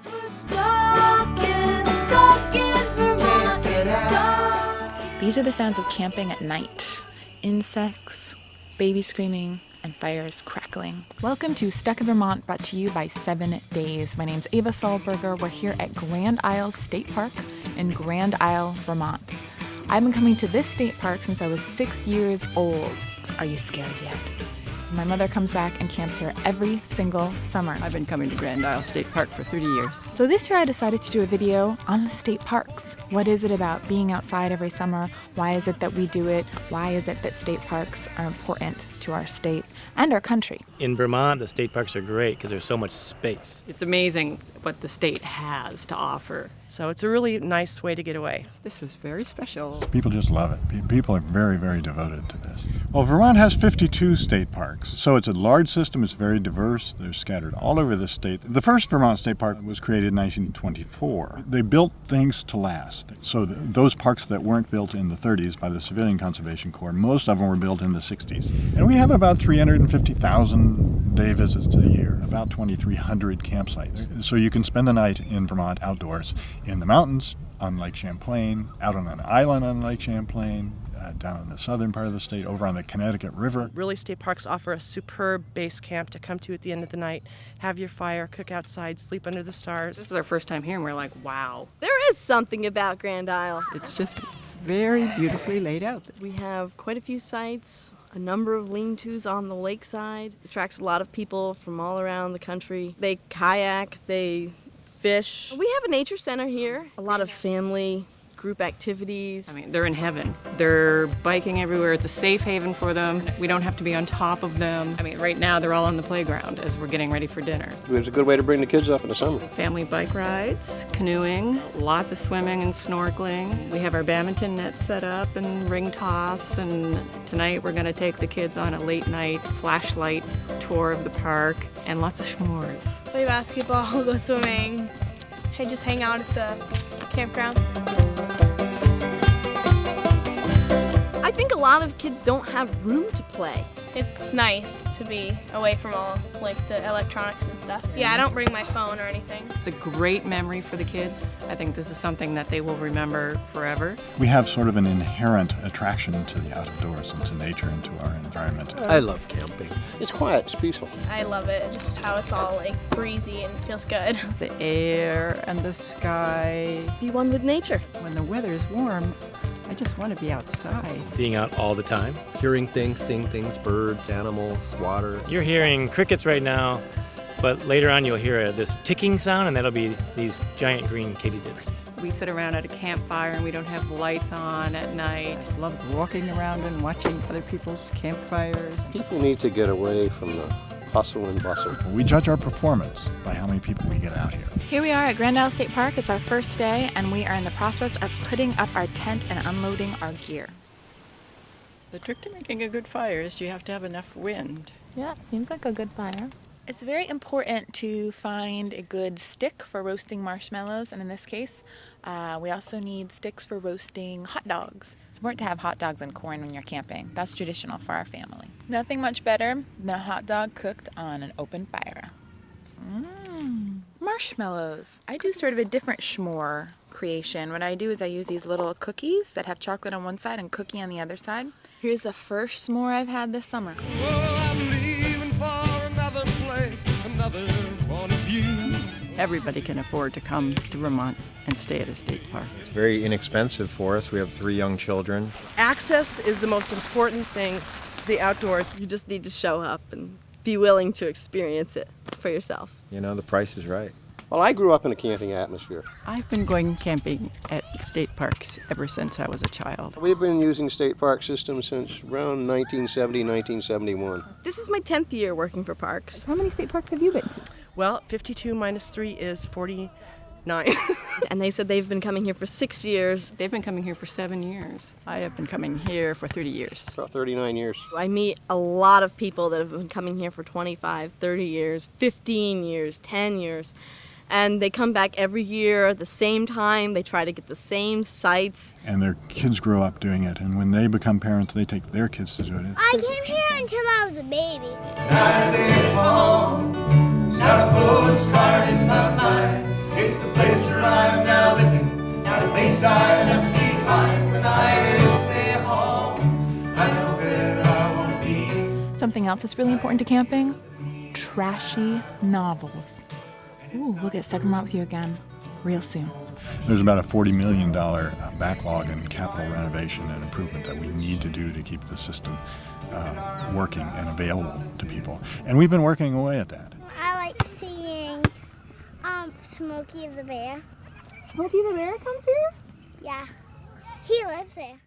These are the sounds of camping at night. Insects, babies screaming, and fires crackling. Welcome to Stuck in Vermont, brought to you by 7 Days. My name's Ava Solberger. We're here at Grand Isle State Park in Grand Isle, Vermont. I've been coming to this state park since I was 6 years old. Are you scared yet? My mother comes back and camps here every single summer. I've been coming to Grand Isle State Park for 30 years. So this year I decided to do a video on the state parks. What is it about being outside every summer? Why is it that we do it? Why is it that state parks are important to our state and our country? In Vermont, the state parks are great because there's so much space. It's amazing what the state has to offer. So it's a really nice way to get away. This is very special. People just love it. People are very, very devoted to this. Well, Vermont has 52 state parks, so it's a large system. It's very diverse. They're scattered all over the state. The first Vermont State Park was created in 1924. They built things to last. So those parks that weren't built in the 30s by the Civilian Conservation Corps, most of them were built in the 60s. And we have about 350,000 day visits a year, about 2,300 campsites. So you can spend the night in Vermont outdoors, in the mountains, on Lake Champlain, out on an island on Lake Champlain, down in the southern part of the state, over on the Connecticut River. Really, state parks offer a superb base camp to come to at the end of the night, have your fire, cook outside, sleep under the stars. This is our first time here and we're like, wow. There is something about Grand Isle. It's just very beautifully laid out. We have quite a few sites, a number of lean-tos on the lakeside. It attracts a lot of people from all around the country. They kayak, they fish. We have a nature center here. A lot of family group activities. I mean, they're in heaven. They're biking everywhere. It's a safe haven for them. We don't have to be on top of them. I mean, right now they're all on the playground as we're getting ready for dinner. It was a good way to bring the kids up in the summer. Family bike rides, canoeing, lots of swimming and snorkeling. We have our badminton net set up and ring toss, and tonight we're going to take the kids on a late night flashlight tour of the park and lots of s'mores. Play basketball, go swimming, and just hang out at the campground. I think a lot of kids don't have room to play. It's nice to be away from all like the electronics and stuff. Yeah, I don't bring my phone or anything. It's a great memory for the kids. I think this is something that they will remember forever. We have sort of an inherent attraction to the outdoors and to nature and to our environment. I love camping. It's quiet, it's peaceful. I love it, just how it's all like breezy and feels good. It's the air and the sky. Be one with nature. When the weather's warm, I just want to be outside. Being out all the time. Hearing things, seeing things, birds, animals, water. You're hearing crickets right now, but later on you'll hear this ticking sound, and that'll be these giant green katydids. We sit around at a campfire and we don't have lights on at night. I love walking around and watching other people's campfires. People need to get away from the hustle and bustle. We judge our performance by how many people we get out here. Here we are at Grand Isle State Park. It's our first day, and we are in the process of putting up our tent and unloading our gear. The trick to making a good fire is you have to have enough wind. Yeah, seems like a good fire. It's very important to find a good stick for roasting marshmallows, and in this case, we also need sticks for roasting hot dogs. It's important to have hot dogs and corn when you're camping. That's traditional for our family. Nothing much better than a hot dog cooked on an open fire. Marshmallows. I do sort of a different s'more creation. What I do is I use these little cookies that have chocolate on one side and cookie on the other side. Here's the first s'more I've had this summer. Well, I'm leaving for another place, another point of view. Everybody can afford to come to Vermont and stay at a state park. It's very inexpensive for us. We have 3 young children. Access is the most important thing to the outdoors. You just need to show up and be willing to experience it for yourself. You know, the price is right. Well, I grew up in a camping atmosphere. I've been going camping at state parks ever since I was a child. We've been using state park systems since around 1970, 1971. This is my 10th year working for parks. How many state parks have you been to? Well, 52 minus 3 is 49. And they said they've been coming here for 6 years. They've been coming here for 7 years. I have been coming here for 30 years. About 39 years. I meet a lot of people that have been coming here for 25, 30 years, 15 years, 10 years. And they come back every year at the same time. They try to get the same sites. And their kids grow up doing it. And when they become parents, they take their kids to do it. I came here until I was a baby. I stay at home, it's not a postcard in my mind. something else that's really important to camping? Trashy novels. Ooh, we'll get Stuck in Vermont with you again real soon. There's about a $40 million backlog in capital renovation and improvement that we need to do to keep the system working and available to people. And we've been working away at that. I like seeing Smokey the Bear. Smokey the Bear comes here? Yeah, he lives there.